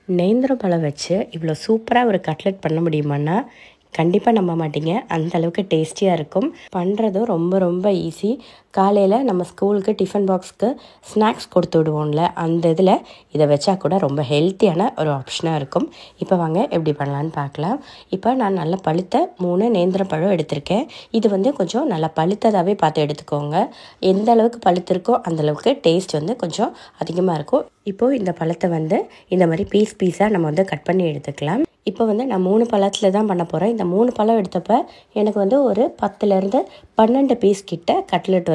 நேந்திரம் பழம் வச்சு இவ்வளோ சூப்பராக ஒரு கட்லெட் பண்ண முடியுமான்னா கண்டிப்பாக நம்ப மாட்டீங்க. அந்த அளவுக்கு டேஸ்டியாக இருக்கும். பண்ணுறதும் ரொம்ப ரொம்ப ஈஸி. காலையில் நம்ம ஸ்கூலுக்கு டிஃபன் பாக்ஸ்க்கு ஸ்நாக்ஸ் கொடுத்து விடுவோம்ல, அந்த இதில் இதை வச்சா கூட ரொம்ப ஹெல்த்தியான ஒரு ஆப்ஷனாக இருக்கும். இப்போ வாங்க எப்படி பண்ணலான்னு பார்க்கலாம். இப்போ நான் நல்லா பழுத்த 3 நேந்திரம் பழம் எடுத்திருக்கேன். இது கொஞ்சம் நல்லா பழுத்ததாகவே பார்த்து எடுத்துக்கோங்க. எந்த அளவுக்கு பழுத்திருக்கோ அந்தளவுக்கு டேஸ்ட் கொஞ்சம் அதிகமாக இருக்கும். இப்போது இந்த பழத்தை இந்த மாதிரி பீஸாக நம்ம கட் பண்ணி எடுத்துக்கலாம். இப்போ நான் 3 பழத்தில் தான் பண்ண போகிறேன். இந்த 3 பழம் எடுத்தப்போ எனக்கு ஒரு 10லேருந்து 12 பீஸ் கிட்ட கட்லெட்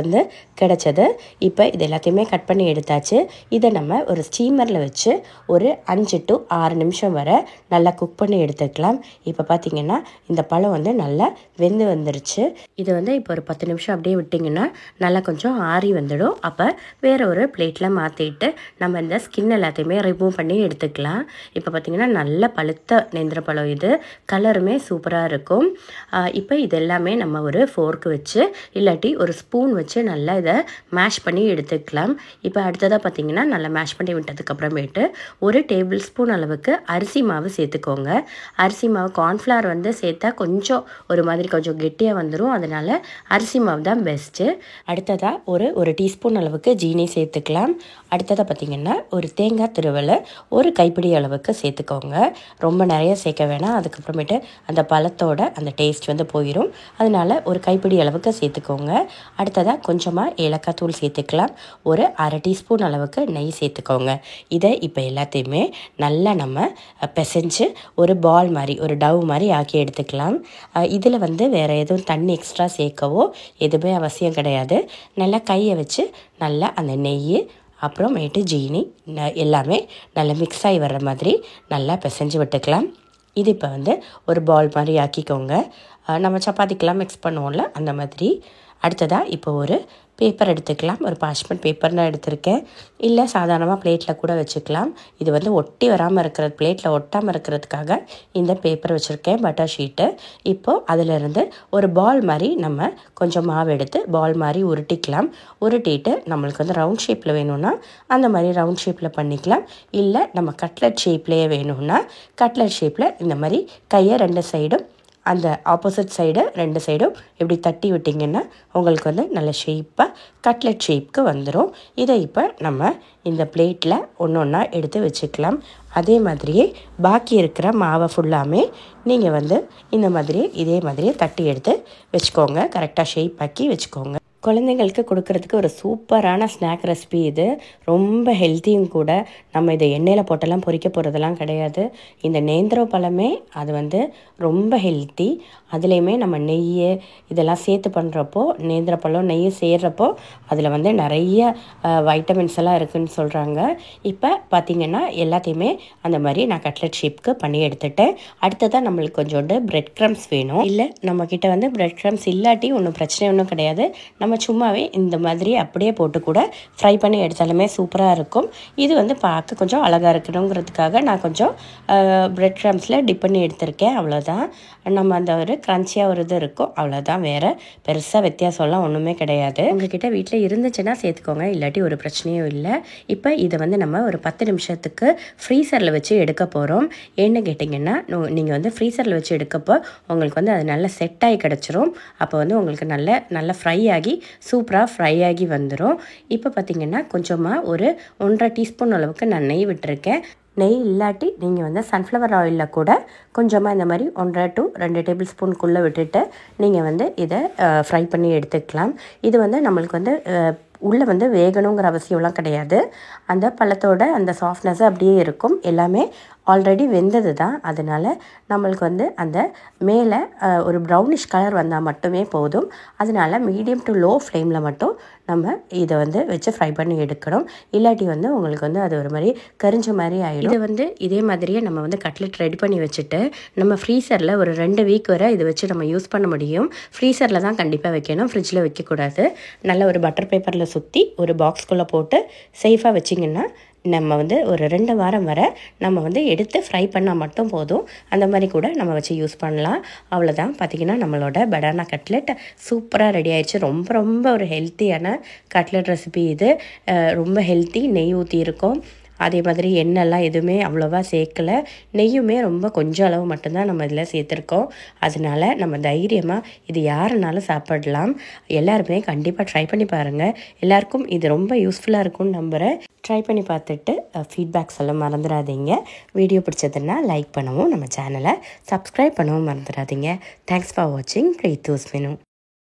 கிடச்சது. இப்போ இது எல்லாத்தையுமே கட் பண்ணி எடுத்தாச்சு. இதை நம்ம ஒரு ஸ்டீமரில் வச்சு ஒரு 5 to 6 நிமிஷம் வரை நல்லா குக் பண்ணி எடுத்துக்கலாம். இப்போ பார்த்திங்கன்னா இந்த பழம் நல்லா வெந்து வந்துருச்சு. இது இப்போ ஒரு 10 நிமிஷம் அப்படியே விட்டிங்கன்னா நல்லா கொஞ்சம் ஆறி வந்துடும். அப்போ வேறு ஒரு பிளேட்டில் மாற்றிட்டு நம்ம இந்த ஸ்கின் எல்லாத்தையுமே ரிமூவ் பண்ணி எடுத்துக்கலாம். இப்போ பார்த்திங்கன்னா நல்ல பழுத்த நேந்திர பழம், இது கலருமே சூப்பராக இருக்கும். இப்போ இது எல்லாமே நம்ம ஒரு ஃபோர்க்கு வச்சு இல்லாட்டி ஒரு ஸ்பூன் வச்சு நல்லா இதை மேஷ் பண்ணி எடுத்துக்கலாம். இப்போ அடுத்ததாக பார்த்திங்கன்னா நல்லா மேஷ் பண்ணி விட்டதுக்கப்புறமேட்டு 1 டேபிள் ஸ்பூன் அளவுக்கு அரிசி மாவு சேர்த்துக்கோங்க. அரிசி மாவு கார்ன்ஃப்ளவர் சேர்த்தா கொஞ்சம் ஒரு மாதிரி கொஞ்சம் கெட்டியாக வந்துடும். அதனால் அரிசி மாவு தான் பெஸ்ட்டு. அடுத்ததாக ஒரு டீஸ்பூன் அளவுக்கு ஜீனி சேர்த்துக்கலாம். அடுத்ததாக பார்த்திங்கன்னா ஒரு தேங்காய் திருவலை ஒரு கைப்பிடி அளவுக்கு சேர்த்துக்கோங்க. ரொம்ப நிறைய சேர்க்க வேணாம். அதுக்கப்புறமேட்டு அந்த பழத்தோட அந்த டேஸ்ட் போயிடும். அதனால் ஒரு கைப்பிடி அளவுக்கு சேர்த்துக்கோங்க. அடுத்ததாக கொஞ்சமாக ஏலக்காய் தூள் சேர்த்துக்கலாம். ஒரு 1/2 டீஸ்பூன் அளவுக்கு நெய் சேர்த்துக்கோங்க. இதை இப்போ எல்லாத்தையுமே நல்லா நம்ம பிசைஞ்சு ஒரு பால் மாதிரி ஒரு டவ் மாதிரி ஆக்கி எடுத்துக்கலாம். இதில் வேறு எதுவும் தண்ணி எக்ஸ்ட்ரா சேர்க்கவோ எதுவுமே அவசியம் கிடையாது. நல்லா கையை வச்சு நல்லா அந்த நெய் அப்புறமேட்டு ஜீனி எல்லாமே நல்லா மிக்ஸ் ஆகி வர்ற மாதிரி நல்லா பிசைஞ்சு விட்டுக்கலாம். இது இப்போ ஒரு பால் மாதிரி ஆக்கிக்கோங்க. நம்ம சப்பாத்திக்கெலாம் மிக்ஸ் பண்ணுவோம்ல அந்த மாதிரி. அடுத்ததாக இப்போ ஒரு பேப்பர் எடுத்துக்கலாம். ஒரு பார்ச்மெண்ட் பேப்பர் நான் எடுத்திருக்கேன். இல்லை சாதாரணமாக பிளேட்டில் கூட வச்சுக்கலாம். இது ஒட்டி வராமல் இருக்கிறது, பிளேட்டில் ஒட்டாமல் இருக்கிறதுக்காக இந்த பேப்பர் வச்சுருக்கேன், பட்டர் ஷீட்டு. இப்போது அதிலிருந்து ஒரு பால் மாதிரி நம்ம கொஞ்சம் மாவு எடுத்து பால் மாதிரி உருட்டிக்கலாம். உருட்டிட்டு நம்மளுக்கு ரவுண்ட் ஷேப்பில் வேணும்னா அந்த மாதிரி ரவுண்ட் ஷேப்பில் பண்ணிக்கலாம். இல்லை நம்ம கட்லெட் ஷேப்லேயே வேணும்னா கட்லெட் ஷேப்பில் இந்த மாதிரி கையை 2 சைடும் அந்த ஆப்போசிட் சைடு 2 சைடும் இப்படி தட்டி விட்டிங்கன்னா உங்களுக்கு நல்ல ஷேப்பாக கட்லெட் ஷேப்புக்கு வந்துடும். இதை இப்போ நம்ம இந்த பிளேட்டில் ஒன்றா எடுத்து வச்சுக்கலாம். அதே மாதிரியே பாக்கி இருக்கிற மாவை ஃபுல்லாமே நீங்கள் இந்த மாதிரியே இதே மாதிரியே தட்டி எடுத்து வச்சுக்கோங்க. கரெக்டாக ஷேப் ஆக்கி வச்சுக்கோங்க. குழந்தைங்களுக்கு கொடுக்கறதுக்கு ஒரு சூப்பரான ஸ்நாக் ரெசிபி இது. ரொம்ப ஹெல்த்தியும் கூட. நம்ம இதை எண்ணெயில் போட்டெல்லாம் பொரிக்க போகிறதெல்லாம் கிடையாது. இந்த நேந்திர பழமே அது ரொம்ப ஹெல்த்தி. அதுலேயுமே நம்ம நெய் இதெல்லாம் சேர்த்து பண்ணுறப்போ நேந்திர பழம் நெய் சேர்றப்போ அதில் நிறைய வைட்டமின்ஸ் எல்லாம் இருக்குதுன்னு சொல்கிறாங்க. இப்போ பார்த்திங்கன்னா எல்லாத்தையுமே அந்த மாதிரி நான் கட்லெட் ஷேப்க்கு பண்ணி எடுத்துட்டேன். அடுத்ததாக நம்மளுக்கு கொஞ்சோண்டு பிரெட் க்ரம்ஸ் வேணும். இல்லை நம்மக்கிட்ட பிரெட் க்ரம்ஸ் இல்லாட்டி ஒன்றும் பிரச்சனை ஒன்றும் கிடையாது. நம்ம சும்மாவே இந்த மாதிரி அப்படியே போட்டு கூட ஃப்ரை பண்ணி எடுத்தாலுமே சூப்பராக இருக்கும். இது பார்க்க கொஞ்சம் அழகாக இருக்கணுங்கிறதுக்காக நான் கொஞ்சம் பிரெட் க்ரம்ஸில் டிப் பண்ணி எடுத்திருக்கேன். அவ்வளோதான். நம்ம அந்த ஒரு க்ரன்ச்சியாக ஒரு இது இருக்கும், அவ்வளோதான். வேறு பெருசாக வித்தியாசம்லாம் ஒன்றுமே கிடையாது. உங்கள்கிட்ட வீட்டில் இருந்துச்சுன்னா சேர்த்துக்கோங்க, இல்லாட்டி ஒரு பிரச்சனையும் இல்லை. இப்போ இதை நம்ம ஒரு 10 நிமிஷத்துக்கு ஃப்ரீசரில் வச்சு எடுக்க போகிறோம். ஏன்னு கேட்டிங்கன்னா நீங்கள் ஃப்ரீசரில் வச்சு எடுக்கப்போ உங்களுக்கு அது நல்லா செட் ஆகி கிடச்சிரும். அப்போ உங்களுக்கு நல்லா ஃப்ரை ஆகி சூப்பராக ஃப்ரை ஆகி வந்துடும். இப்போ பார்த்திங்கன்னா கொஞ்சமாக ஒரு 1.5 டீஸ்பூன் அளவுக்கு நான் நெய் விட்டுருக்கேன். நெய் இல்லாட்டி நீங்கள் சன்ஃப்ளவர் ஆயிலில் கூட கொஞ்சமாக இந்த மாதிரி 1.5 to 2 டேபிள் ஸ்பூனுக்குள்ளே விட்டுட்டு நீங்கள் இதை ஃப்ரை பண்ணி எடுத்துக்கலாம். இது நம்மளுக்கு உள்ளே வேகணுங்கிற அவசியம்லாம் கிடையாது. அந்த பழத்தோட அந்த சாஃப்ட்னஸ் அப்படியே இருக்கும். எல்லாமே ஆல்ரெடி வெந்தது தான். அதனால் நம்மளுக்கு அந்த மேலே ஒரு ப்ரௌனிஷ் கலர் வந்தால் மட்டுமே போதும். அதனால் மீடியம் டு லோ ஃப்ளேமில் மட்டும் நம்ம இதை வச்சு ஃப்ரை பண்ணி எடுக்கணும். இல்லாட்டி உங்களுக்கு அது ஒரு மாதிரி கரிஞ்ச மாதிரி ஆகிடும். இது இதே மாதிரியே நம்ம கட்லெட் ரெடி பண்ணி வச்சுட்டு நம்ம ஃப்ரீசரில் ஒரு 2 வீக் வரை இதை வச்சு நம்ம யூஸ் பண்ண முடியும். ஃப்ரீசரில் தான் கண்டிப்பாக வைக்கணும், ஃப்ரிட்ஜில் வைக்கக்கூடாது. நல்ல ஒரு பட்டர் பேப்பரில் சுற்றி ஒரு பாக்ஸ்குள்ளே போட்டு சேஃபாக வச்சிங்கன்னா நம்ம ஒரு 2 வாரம் வரை நம்ம எடுத்து ஃப்ரை பண்ணால் மட்டும் போதும். அந்த மாதிரி கூட நம்ம வச்சு யூஸ் பண்ணலாம். அவ்வளோதான். பார்த்திங்கன்னா நம்மளோட பனானா கட்லெட் சூப்பராக ரெடி ஆயிடுச்சு. ரொம்ப ரொம்ப ஒரு ஹெல்த்தியான கட்லெட் ரெசிபி இது. ரொம்ப ஹெல்த்தி. நெய் ஊற்றி இருக்கும். அதே மாதிரி எண்ணெய்லாம் எதுவுமே அவ்வளோவா சேர்க்கலை. நெய்யுமே ரொம்ப கொஞ்சம் அளவு மட்டும்தான் நம்ம இதில் சேர்த்துருக்கோம். அதனால நம்ம தைரியமாக இது யாருனாலும் சாப்பிடலாம். எல்லாருமே கண்டிப்பாக ட்ரை பண்ணி பாருங்கள். எல்லாருக்கும் இது ரொம்ப யூஸ்ஃபுல்லாக இருக்கும்னு நம்புகிறேன். ட்ரை பண்ணி பார்த்துட்டு ஃபீட்பேக் சொல்ல மறந்துடாதீங்க. வீடியோ பிடிச்சதுன்னா லைக் பண்ணவும், நம்ம சேனலை சப்ஸ்கிரைப் பண்ணவும் மறந்துடாதீங்க. தேங்க்ஸ் ஃபார் வாட்சிங் பிரீத்தூஸ் மெனு.